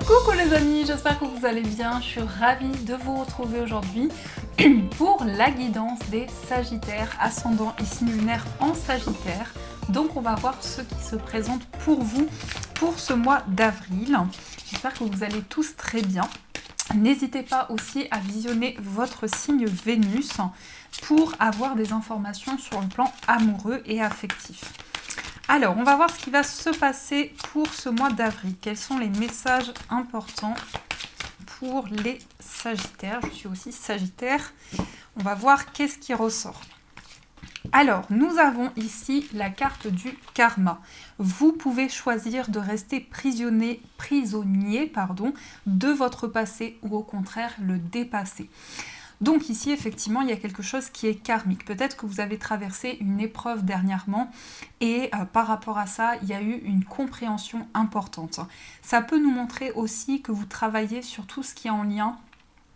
Coucou les amis, j'espère que vous allez bien. Je suis ravie de vous retrouver aujourd'hui pour la guidance des Sagittaires, ascendant et signe lunaire en Sagittaire. Donc on va voir ce qui se présente pour vous pour ce mois d'avril. J'espère que vous allez tous très bien. N'hésitez pas aussi à visionner votre signe Vénus pour avoir des informations sur le plan amoureux et affectif. Alors, on va voir ce qui va se passer pour ce mois d'avril. Quels sont les messages importants pour les Sagittaires? Je suis aussi Sagittaire. On va voir qu'est-ce qui ressort. Alors, nous avons ici la carte du karma. Vous pouvez choisir de rester prisonnier, de votre passé ou au contraire le dépasser. Donc ici, effectivement, il y a quelque chose qui est karmique. Peut-être que vous avez traversé une épreuve dernièrement et par rapport à ça, il y a eu une compréhension importante. Ça peut nous montrer aussi que vous travaillez sur tout ce qui est en lien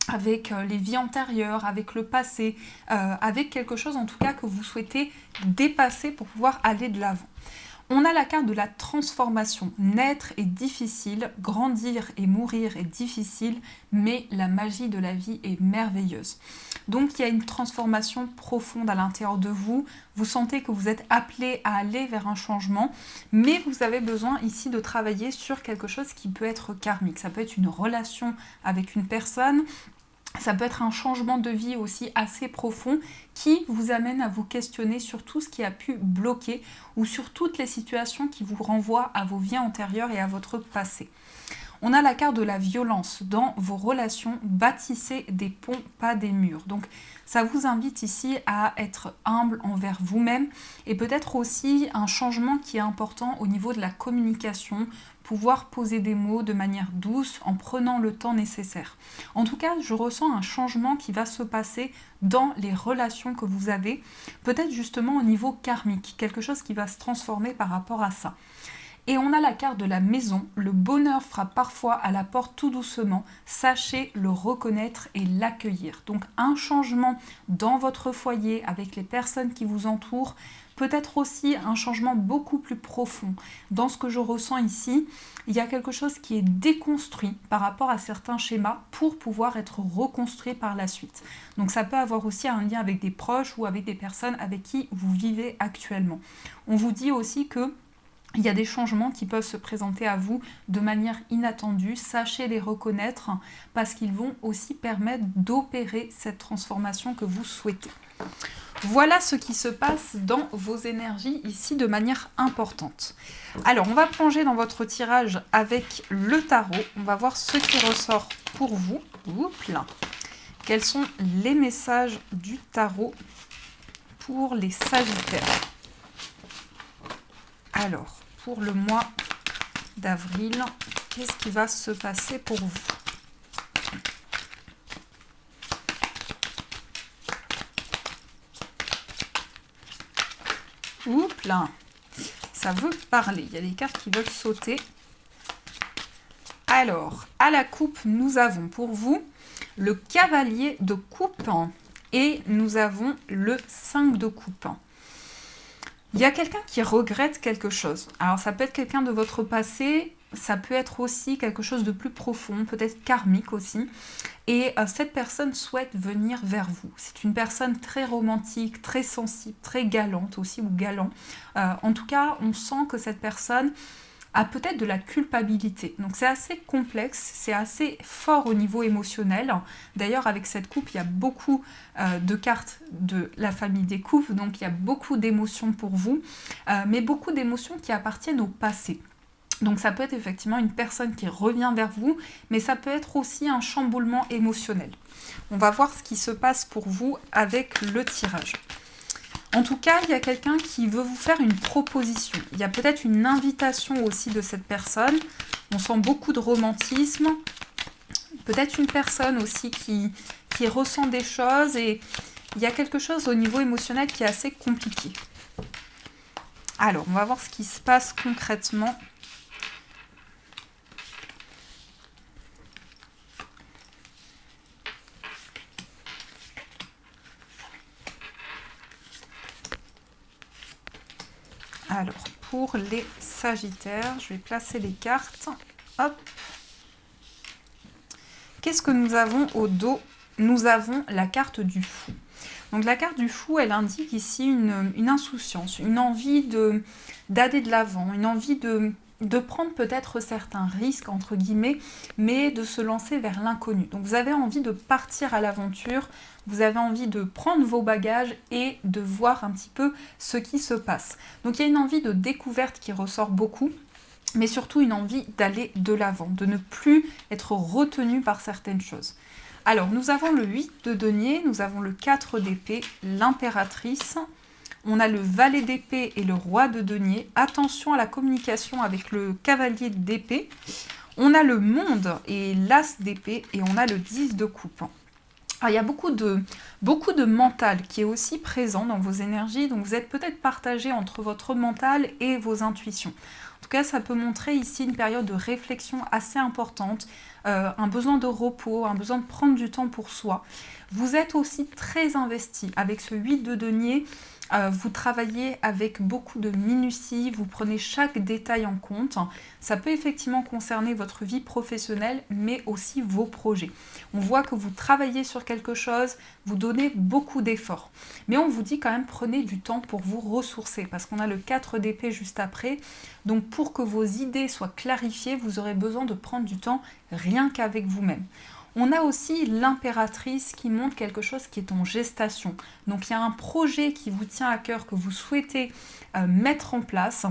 avec les vies antérieures, avec le passé, avec quelque chose en tout cas que vous souhaitez dépasser pour pouvoir aller de l'avant. On a la carte de la transformation. Naître est difficile, grandir et mourir est difficile, mais la magie de la vie est merveilleuse. Donc il y a une transformation profonde à l'intérieur de vous. Vous sentez que vous êtes appelé à aller vers un changement, mais vous avez besoin ici de travailler sur quelque chose qui peut être karmique. Ça peut être une relation avec une personne. Ça peut être un changement de vie aussi assez profond qui vous amène à vous questionner sur tout ce qui a pu bloquer ou sur toutes les situations qui vous renvoient à vos vies antérieures et à votre passé. On a la carte de la violence. Dans vos relations, bâtissez des ponts, pas des murs. Donc ça vous invite ici à être humble envers vous-même et peut-être aussi un changement qui est important au niveau de la communication, pouvoir poser des mots de manière douce en prenant le temps nécessaire. En tout cas, je ressens un changement qui va se passer dans les relations que vous avez, peut-être justement au niveau karmique, quelque chose qui va se transformer par rapport à ça. Et on a la carte de la maison. Le bonheur frappe parfois à la porte tout doucement. Sachez le reconnaître et l'accueillir. Donc un changement dans votre foyer avec les personnes qui vous entourent. Peut-être aussi un changement beaucoup plus profond. Dans ce que je ressens ici, il y a quelque chose qui est déconstruit par rapport à certains schémas pour pouvoir être reconstruit par la suite. Donc ça peut avoir aussi un lien avec des proches ou avec des personnes avec qui vous vivez actuellement. On vous dit aussi que il y a des changements qui peuvent se présenter à vous de manière inattendue. Sachez les reconnaître parce qu'ils vont aussi permettre d'opérer cette transformation que vous souhaitez. Voilà ce qui se passe dans vos énergies ici de manière importante. Alors, on va plonger dans votre tirage avec le tarot. On va voir ce qui ressort pour vous. Oups là. Quels sont les messages du tarot pour les Sagittaires? Alors, pour le mois d'avril, qu'est-ce qui va se passer pour vous? Oups là, ça veut parler. Il y a des cartes qui veulent sauter. Alors, à la coupe, nous avons pour vous le cavalier de coupe et nous avons le 5 de coupe. Il y a quelqu'un qui regrette quelque chose. Alors ça peut être quelqu'un de votre passé, ça peut être aussi quelque chose de plus profond, peut-être karmique aussi. Et cette personne souhaite venir vers vous. C'est une personne très romantique, très sensible, très galante aussi, ou galant. En tout cas, on sent que cette personne a peut-être de la culpabilité. Donc c'est assez complexe, c'est assez fort au niveau émotionnel. D'ailleurs, avec cette coupe, il y a beaucoup de cartes de la famille des coupes, donc il y a beaucoup d'émotions pour vous, mais beaucoup d'émotions qui appartiennent au passé. Donc ça peut être effectivement une personne qui revient vers vous, mais ça peut être aussi un chamboulement émotionnel. On va voir ce qui se passe pour vous avec le tirage. En tout cas, il y a quelqu'un qui veut vous faire une proposition. Il y a peut-être une invitation aussi de cette personne. On sent beaucoup de romantisme. Peut-être une personne aussi qui ressent des choses et il y a quelque chose au niveau émotionnel qui est assez compliqué. Alors, on va voir ce qui se passe concrètement. Alors, pour les Sagittaires, je vais placer les cartes. Hop. qu'est-ce que nous avons au dos? Nous avons la carte du fou. Donc la carte du fou, elle indique ici une insouciance, une envie d'aller de l'avant, une envie de prendre peut-être certains risques, entre guillemets, mais de se lancer vers l'inconnu. Donc vous avez envie de partir à l'aventure, vous avez envie de prendre vos bagages et de voir un petit peu ce qui se passe. Donc il y a une envie de découverte qui ressort beaucoup, mais surtout une envie d'aller de l'avant, de ne plus être retenu par certaines choses. Alors, nous avons le 8 de denier, nous avons le 4 d'épée, l'impératrice, on a le valet d'épée et le roi de denier. Attention à la communication avec le cavalier d'épée. On a le monde et l'as d'épée et on a le 10 de coupe. Alors, il y a beaucoup de mental qui est aussi présent dans vos énergies, donc vous êtes peut-être partagé entre votre mental et vos intuitions. En tout cas, ça peut montrer ici une période de réflexion assez importante, un besoin de repos, un besoin de prendre du temps pour soi. Vous êtes aussi très investi avec ce 8 de denier. Vous travaillez avec beaucoup de minutie, vous prenez chaque détail en compte. Ça peut effectivement concerner votre vie professionnelle, mais aussi vos projets. On voit que vous travaillez sur quelque chose, vous donnez beaucoup d'efforts. Mais on vous dit quand même, prenez du temps pour vous ressourcer, parce qu'on a le 4 d'épée juste après. Donc pour que vos idées soient clarifiées, vous aurez besoin de prendre du temps rien qu'avec vous-même. On a aussi l'impératrice qui montre quelque chose qui est en gestation. Donc il y a un projet qui vous tient à cœur, que vous souhaitez mettre en place.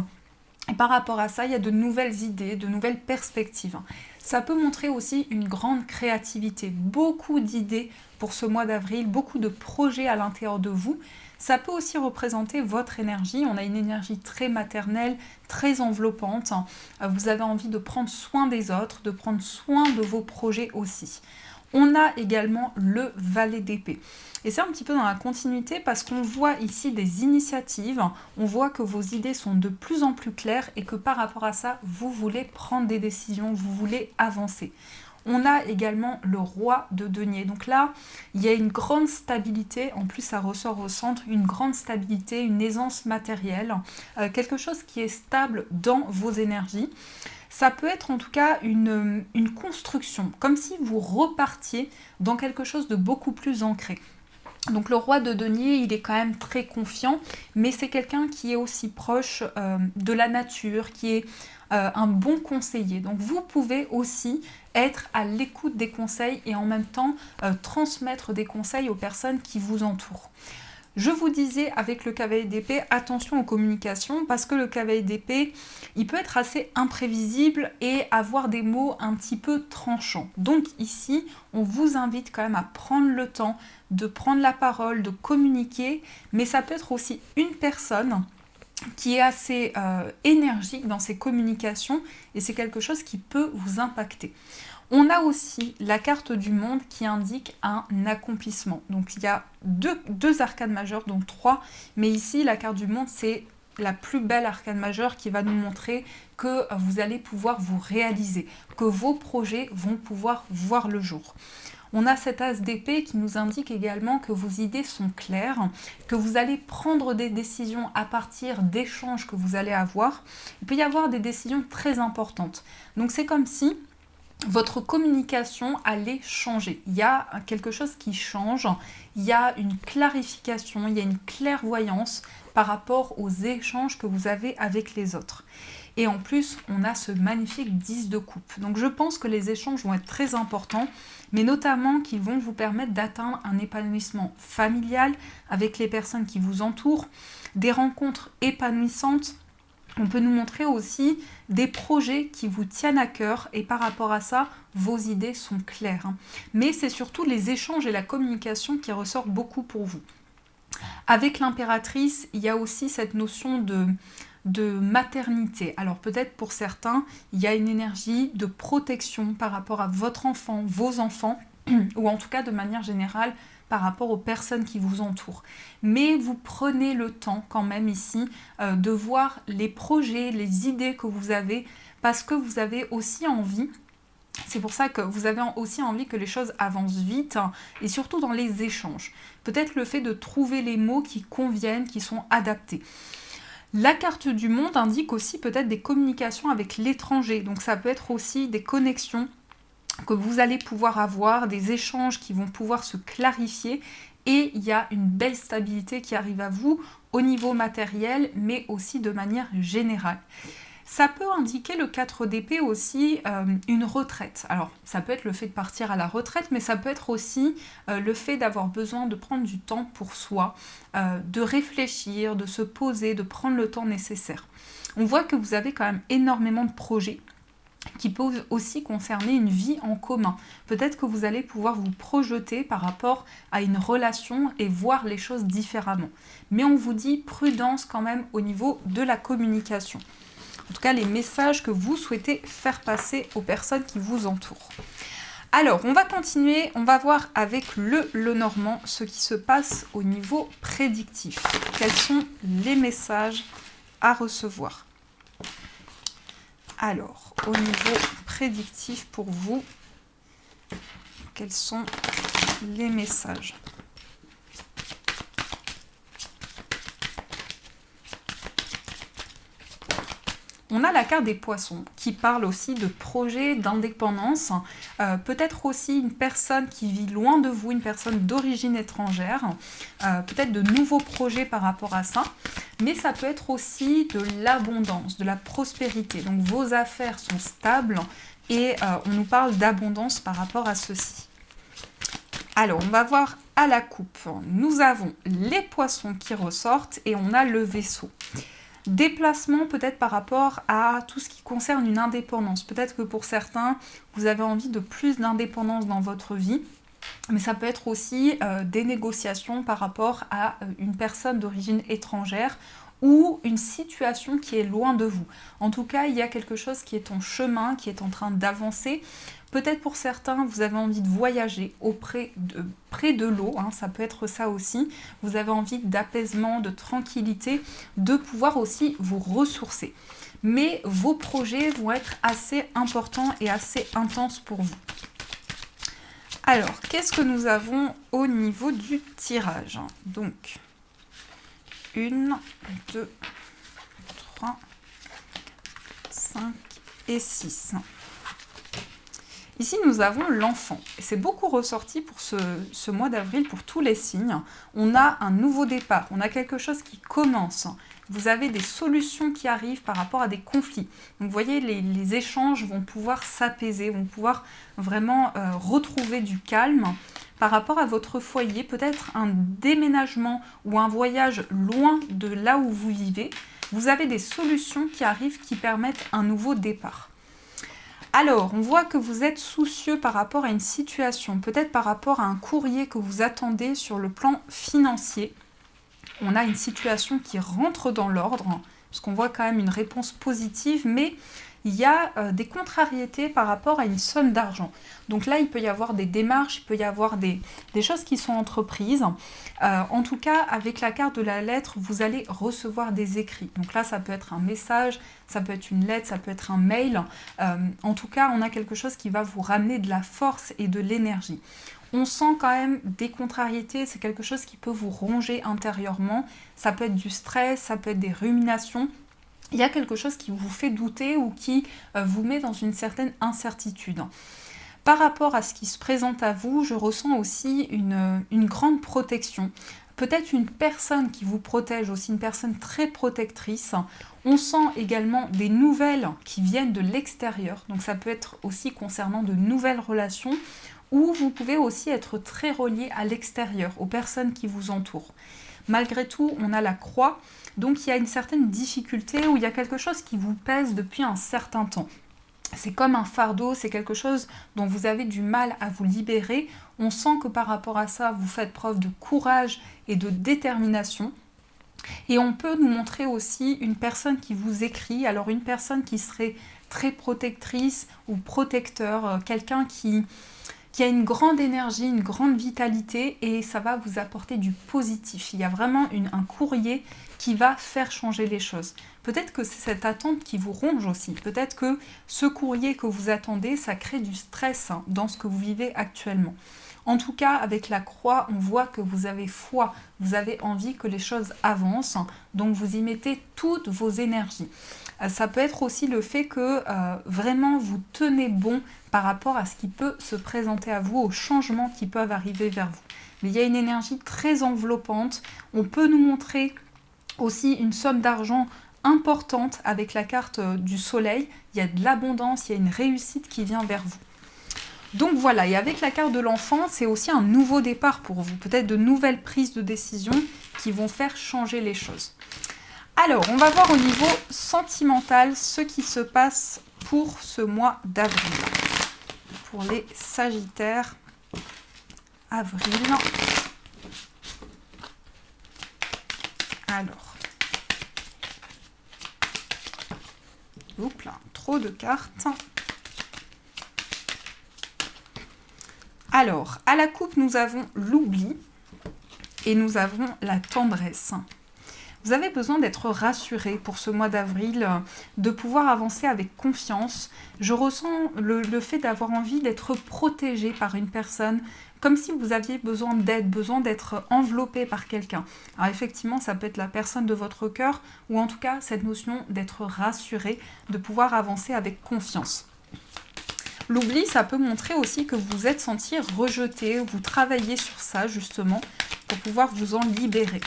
Et par rapport à ça, il y a de nouvelles idées, de nouvelles perspectives. Ça peut montrer aussi une grande créativité, beaucoup d'idées pour ce mois d'avril, beaucoup de projets à l'intérieur de vous. Ça peut aussi représenter votre énergie. On a une énergie très maternelle, très enveloppante. Vous avez envie de prendre soin des autres, de prendre soin de vos projets aussi. On a également le valet d'épée. Et c'est un petit peu dans la continuité parce qu'on voit ici des initiatives, on voit que vos idées sont de plus en plus claires et que par rapport à ça, vous voulez prendre des décisions, vous voulez avancer. On a également le roi de denier. Donc là, il y a une grande stabilité, en plus ça ressort au centre, une grande stabilité, une aisance matérielle, quelque chose qui est stable dans vos énergies. Ça peut être en tout cas une construction, comme si vous repartiez dans quelque chose de beaucoup plus ancré. Donc le roi de denier, il est quand même très confiant, mais c'est quelqu'un qui est aussi proche de la nature, qui est un bon conseiller. Donc vous pouvez aussi être à l'écoute des conseils et en même temps transmettre des conseils aux personnes qui vous entourent. Je vous disais avec le cavalier d'épée, attention aux communications parce que le cavalier d'épée, il peut être assez imprévisible et avoir des mots un petit peu tranchants. Donc ici, on vous invite quand même à prendre le temps de prendre la parole, de communiquer, mais ça peut être aussi une personne qui est assez énergique dans ses communications et c'est quelque chose qui peut vous impacter. On a aussi la carte du monde qui indique un accomplissement. Donc il y a deux arcanes majeures, donc 3, mais ici la carte du monde c'est la plus belle arcane majeure qui va nous montrer que vous allez pouvoir vous réaliser, que vos projets vont pouvoir voir le jour. On a cet as d'épée qui nous indique également que vos idées sont claires, que vous allez prendre des décisions à partir d'échanges que vous allez avoir. Il peut y avoir des décisions très importantes. Donc c'est comme si votre communication allait changer. Il y a quelque chose qui change, il y a une clarification, il y a une clairvoyance par rapport aux échanges que vous avez avec les autres. Et en plus, on a ce magnifique 10 de coupe. Donc je pense que les échanges vont être très importants, mais notamment qu'ils vont vous permettre d'atteindre un épanouissement familial avec les personnes qui vous entourent, des rencontres épanouissantes. On peut nous montrer aussi des projets qui vous tiennent à cœur et par rapport à ça, vos idées sont claires. Mais c'est surtout les échanges et la communication qui ressortent beaucoup pour vous. Avec l'impératrice, il y a aussi cette notion de maternité. Alors peut-être pour certains, il y a une énergie de protection par rapport à votre enfant, vos enfants, ou en tout cas de manière générale par rapport aux personnes qui vous entourent. Mais vous prenez le temps quand même ici de voir les projets, les idées que vous avez, parce que vous avez aussi envie, c'est pour ça que vous avez aussi envie que les choses avancent vite, et surtout dans les échanges. Peut-être le fait de trouver les mots qui conviennent, qui sont adaptés. La carte du monde indique aussi peut-être des communications avec l'étranger, donc ça peut être aussi des connexions que vous allez pouvoir avoir, des échanges qui vont pouvoir se clarifier et il y a une belle stabilité qui arrive à vous au niveau matériel mais aussi de manière générale. Ça peut indiquer le 4 d'épée aussi une retraite. Alors ça peut être le fait de partir à la retraite, mais ça peut être aussi le fait d'avoir besoin de prendre du temps pour soi, de réfléchir, de se poser, de prendre le temps nécessaire. On voit que vous avez quand même énormément de projets qui peuvent aussi concerner une vie en commun. Peut-être que vous allez pouvoir vous projeter par rapport à une relation et voir les choses différemment. Mais on vous dit prudence quand même au niveau de la communication. En tout cas, les messages que vous souhaitez faire passer aux personnes qui vous entourent. Alors, on va continuer, on va voir avec le Lenormand ce qui se passe au niveau prédictif. Quels sont les messages à recevoir? Alors, au niveau prédictif pour vous, quels sont les messages? On a la carte des poissons qui parle aussi de projets d'indépendance, peut-être aussi une personne qui vit loin de vous, une personne d'origine étrangère, peut-être de nouveaux projets par rapport à ça, mais ça peut être aussi de l'abondance, de la prospérité. Donc vos affaires sont stables et on nous parle d'abondance par rapport à ceci. Alors, on va voir à la coupe. Nous avons les poissons qui ressortent et on a le vaisseau. Déplacement peut-être par rapport à tout ce qui concerne une indépendance. Peut-être que pour certains, vous avez envie de plus d'indépendance dans votre vie, mais ça peut être aussi des négociations par rapport à une personne d'origine étrangère ou une situation qui est loin de vous. En tout cas, il y a quelque chose qui est en chemin, qui est en train d'avancer. Peut-être pour certains, vous avez envie de voyager près de l'eau, hein, ça peut être ça aussi. Vous avez envie d'apaisement, de tranquillité, de pouvoir aussi vous ressourcer. Mais vos projets vont être assez importants et assez intenses pour vous. Alors, qu'est-ce que nous avons au niveau du tirage? Donc, 1, 2, 3, 5 et 6. Ici, nous avons l'enfant. C'est beaucoup ressorti pour ce mois d'avril, pour tous les signes. On a un nouveau départ, on a quelque chose qui commence. Vous avez des solutions qui arrivent par rapport à des conflits. Donc, vous voyez, les échanges vont pouvoir s'apaiser, vont pouvoir vraiment retrouver du calme. Par rapport à votre foyer, peut-être un déménagement ou un voyage loin de là où vous vivez. Vous avez des solutions qui arrivent qui permettent un nouveau départ. Alors, on voit que vous êtes soucieux par rapport à une situation, peut-être par rapport à un courrier que vous attendez sur le plan financier. On a une situation qui rentre dans l'ordre, parce qu'on voit quand même une réponse positive, mais il y a des contrariétés par rapport à une somme d'argent. Donc là, il peut y avoir des démarches, il peut y avoir des choses qui sont entreprises. En tout cas, avec la carte de la lettre, vous allez recevoir des écrits. Donc là, ça peut être un message, ça peut être une lettre, ça peut être un mail. En tout cas, on a quelque chose qui va vous ramener de la force et de l'énergie. On sent quand même des contrariétés, c'est quelque chose qui peut vous ronger intérieurement. Ça peut être du stress, ça peut être des ruminations. Il y a quelque chose qui vous fait douter ou qui vous met dans une certaine incertitude. Par rapport à ce qui se présente à vous, je ressens aussi une grande protection. Peut-être une personne qui vous protège, aussi une personne très protectrice. On sent également des nouvelles qui viennent de l'extérieur. Donc ça peut être aussi concernant de nouvelles relations. Ou vous pouvez aussi être très relié à l'extérieur, aux personnes qui vous entourent. Malgré tout, on a la croix. Donc il y a une certaine difficulté ou il y a quelque chose qui vous pèse depuis un certain temps. C'est comme un fardeau, c'est quelque chose dont vous avez du mal à vous libérer. On sent que par rapport à ça, vous faites preuve de courage et de détermination. Et on peut nous montrer aussi une personne qui vous écrit, alors une personne qui serait très protectrice ou protecteur, quelqu'un qui a une grande énergie, une grande vitalité et ça va vous apporter du positif. Il y a vraiment un courrier qui va faire changer les choses. Peut-être que c'est cette attente qui vous ronge aussi. Peut-être que ce courrier que vous attendez, ça crée du stress dans ce que vous vivez actuellement. En tout cas, avec la croix, on voit que vous avez foi, vous avez envie que les choses avancent, donc vous y mettez toutes vos énergies. Ça peut être aussi le fait que vraiment vous tenez bon par rapport à ce qui peut se présenter à vous, aux changements qui peuvent arriver vers vous. Mais il y a une énergie très enveloppante. On peut nous montrer aussi une somme d'argent importante avec la carte du soleil. Il y a de l'abondance, il y a une réussite qui vient vers vous. Donc voilà, et avec la carte de l'enfant, c'est aussi un nouveau départ pour vous. Peut-être de nouvelles prises de décision qui vont faire changer les choses. Alors, on va voir au niveau sentimental ce qui se passe pour ce mois d'avril. Pour les Sagittaires, avril. Alors. Oups là, trop de cartes. Alors, à la coupe, nous avons l'oubli et nous avons la tendresse. Vous avez besoin d'être rassuré pour ce mois d'avril, de pouvoir avancer avec confiance. Je ressens le fait d'avoir envie d'être protégé par une personne, comme si vous aviez besoin d'aide, besoin d'être enveloppé par quelqu'un. Alors effectivement, ça peut être la personne de votre cœur, ou en tout cas cette notion d'être rassuré, de pouvoir avancer avec confiance. L'oubli, ça peut montrer aussi que vous vous êtes senti rejeté, vous travaillez sur ça justement pour pouvoir vous en libérer.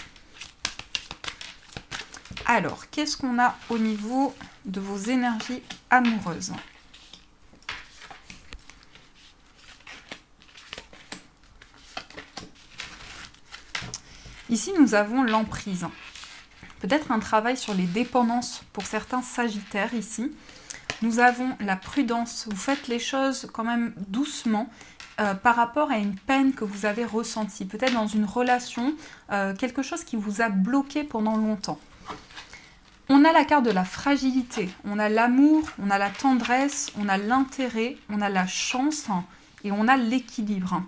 Alors, qu'est-ce qu'on a au niveau de vos énergies amoureuses ? Ici, nous avons l'emprise. Peut-être un travail sur les dépendances pour certains Sagittaires ici. Nous avons la prudence. Vous faites les choses quand même doucement par rapport à une peine que vous avez ressentie. Peut-être dans une relation, quelque chose qui vous a bloqué pendant longtemps. On a la carte de la fragilité. On a l'amour, on a la tendresse, on a l'intérêt, on a la chance et on a l'équilibre.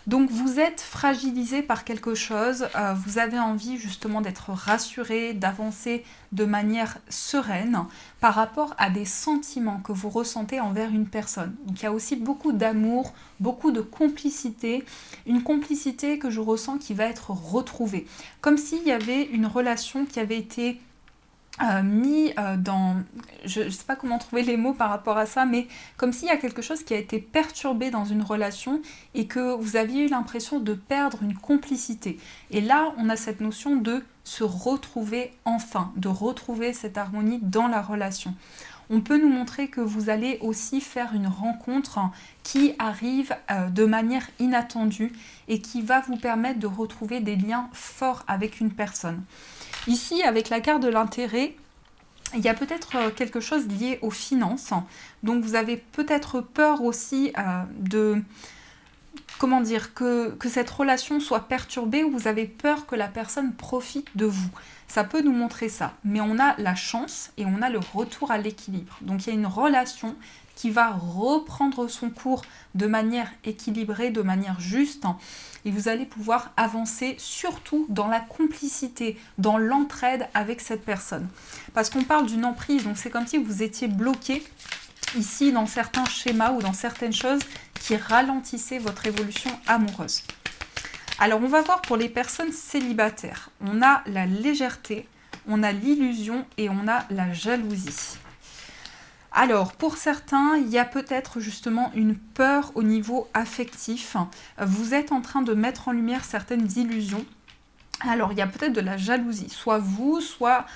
Donc vous êtes fragilisé par quelque chose, vous avez envie justement d'être rassuré, d'avancer de manière sereine par rapport à des sentiments que vous ressentez envers une personne. Donc il y a aussi beaucoup d'amour, beaucoup de complicité, une complicité que je ressens qui va être retrouvée. Comme s'il y avait une relation qui avait été mis dans, je ne sais pas comment trouver les mots par rapport à ça, mais comme s'il y a quelque chose qui a été perturbé dans une relation et que vous aviez eu l'impression de perdre une complicité. Et là, on a cette notion de se retrouver enfin, de retrouver cette harmonie dans la relation. On peut nous montrer que vous allez aussi faire une rencontre qui arrive de manière inattendue et qui va vous permettre de retrouver des liens forts avec une personne. Ici, avec la carte de l'intérêt, il y a peut-être quelque chose lié aux finances. Donc, vous avez peut-être peur aussi que cette relation soit perturbée, ou vous avez peur que la personne profite de vous. Ça peut nous montrer ça. Mais on a la chance et on a le retour à l'équilibre. Donc, il y a une relation qui va reprendre son cours de manière équilibrée, de manière juste. Et vous allez pouvoir avancer surtout dans la complicité, dans l'entraide avec cette personne. Parce qu'on parle d'une emprise, donc c'est comme si vous étiez bloqué ici dans certains schémas ou dans certaines choses qui ralentissaient votre évolution amoureuse. Alors on va voir pour les personnes célibataires. On a la légèreté, on a l'illusion et on a la jalousie. Alors, pour certains, il y a peut-être justement une peur au niveau affectif. Vous êtes en train de mettre en lumière certaines illusions. Alors, il y a peut-être de la jalousie, soit vous, soit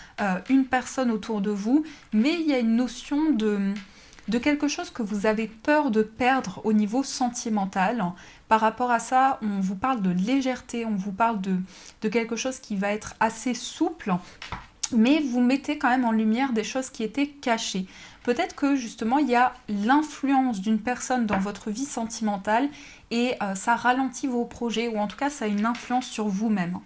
une personne autour de vous, mais il y a une notion de quelque chose que vous avez peur de perdre au niveau sentimental. Par rapport à ça, on vous parle de légèreté, on vous parle de quelque chose qui va être assez souple, mais vous mettez quand même en lumière des choses qui étaient cachées. Peut-être que justement il y a l'influence d'une personne dans votre vie sentimentale et ça ralentit vos projets, ou en tout cas ça a une influence sur vous-même.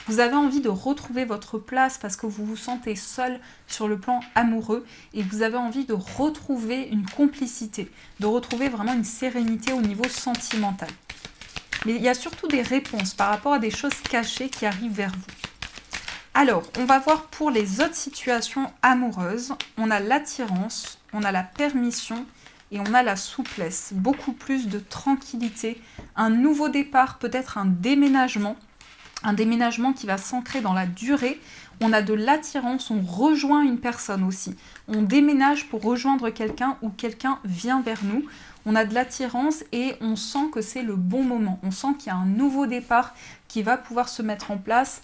Vous avez envie de retrouver votre place parce que vous vous sentez seul sur le plan amoureux et vous avez envie de retrouver une complicité, de retrouver vraiment une sérénité au niveau sentimental. Mais il y a surtout des réponses par rapport à des choses cachées qui arrivent vers vous. Alors, on va voir pour les autres situations amoureuses. On a l'attirance, on a la permission et on a la souplesse. Beaucoup plus de tranquillité, un nouveau départ, peut-être un déménagement qui va s'ancrer dans la durée. On a de l'attirance, on rejoint une personne aussi. On déménage pour rejoindre quelqu'un ou quelqu'un vient vers nous. On a de l'attirance et on sent que c'est le bon moment. On sent qu'il y a un nouveau départ qui va pouvoir se mettre en place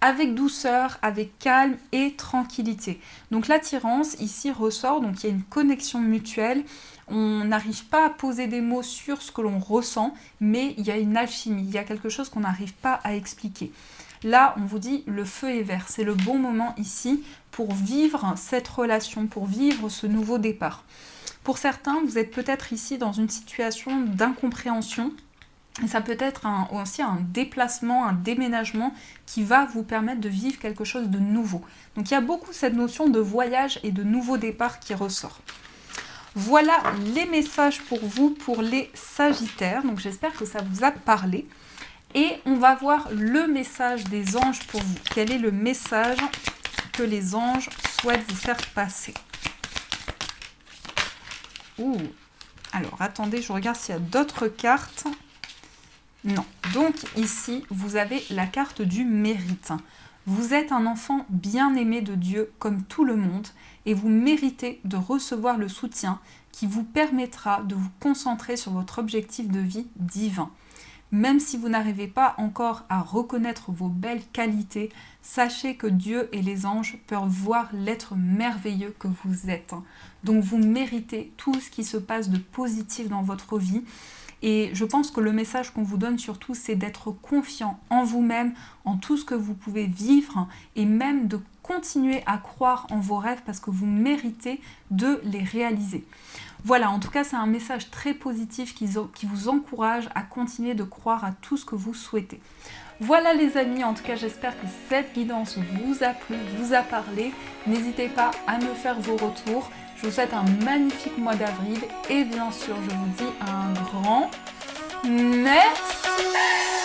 avec douceur, avec calme et tranquillité. Donc l'attirance ici ressort, donc il y a une connexion mutuelle. On n'arrive pas à poser des mots sur ce que l'on ressent, mais il y a une alchimie, il y a quelque chose qu'on n'arrive pas à expliquer. Là, on vous dit, le feu est vert, c'est le bon moment ici pour vivre cette relation, pour vivre ce nouveau départ. Pour certains, vous êtes peut-être ici dans une situation d'incompréhension, et ça peut être aussi un déplacement, un déménagement qui va vous permettre de vivre quelque chose de nouveau. Donc il y a beaucoup cette notion de voyage et de nouveau départ qui ressort. Voilà les messages pour vous, pour les Sagittaires. Donc j'espère que ça vous a parlé. Et on va voir le message des anges pour vous. Quel est le message que les anges souhaitent vous faire passer? Alors attendez, je regarde s'il y a d'autres cartes. Non. Donc ici, vous avez la carte du mérite. Vous êtes un enfant bien aimé de Dieu comme tout le monde et vous méritez de recevoir le soutien qui vous permettra de vous concentrer sur votre objectif de vie divin. Même si vous n'arrivez pas encore à reconnaître vos belles qualités, sachez que Dieu et les anges peuvent voir l'être merveilleux que vous êtes. Donc vous méritez tout ce qui se passe de positif dans votre vie. Et je pense que le message qu'on vous donne surtout, c'est d'être confiant en vous-même, en tout ce que vous pouvez vivre et même de continuer à croire en vos rêves parce que vous méritez de les réaliser. Voilà, en tout cas, c'est un message très positif qui vous encourage à continuer de croire à tout ce que vous souhaitez. Voilà les amis, en tout cas j'espère que cette guidance vous a plu, vous a parlé. N'hésitez pas à me faire vos retours. Je vous souhaite un magnifique mois d'avril et bien sûr je vous dis un grand merci.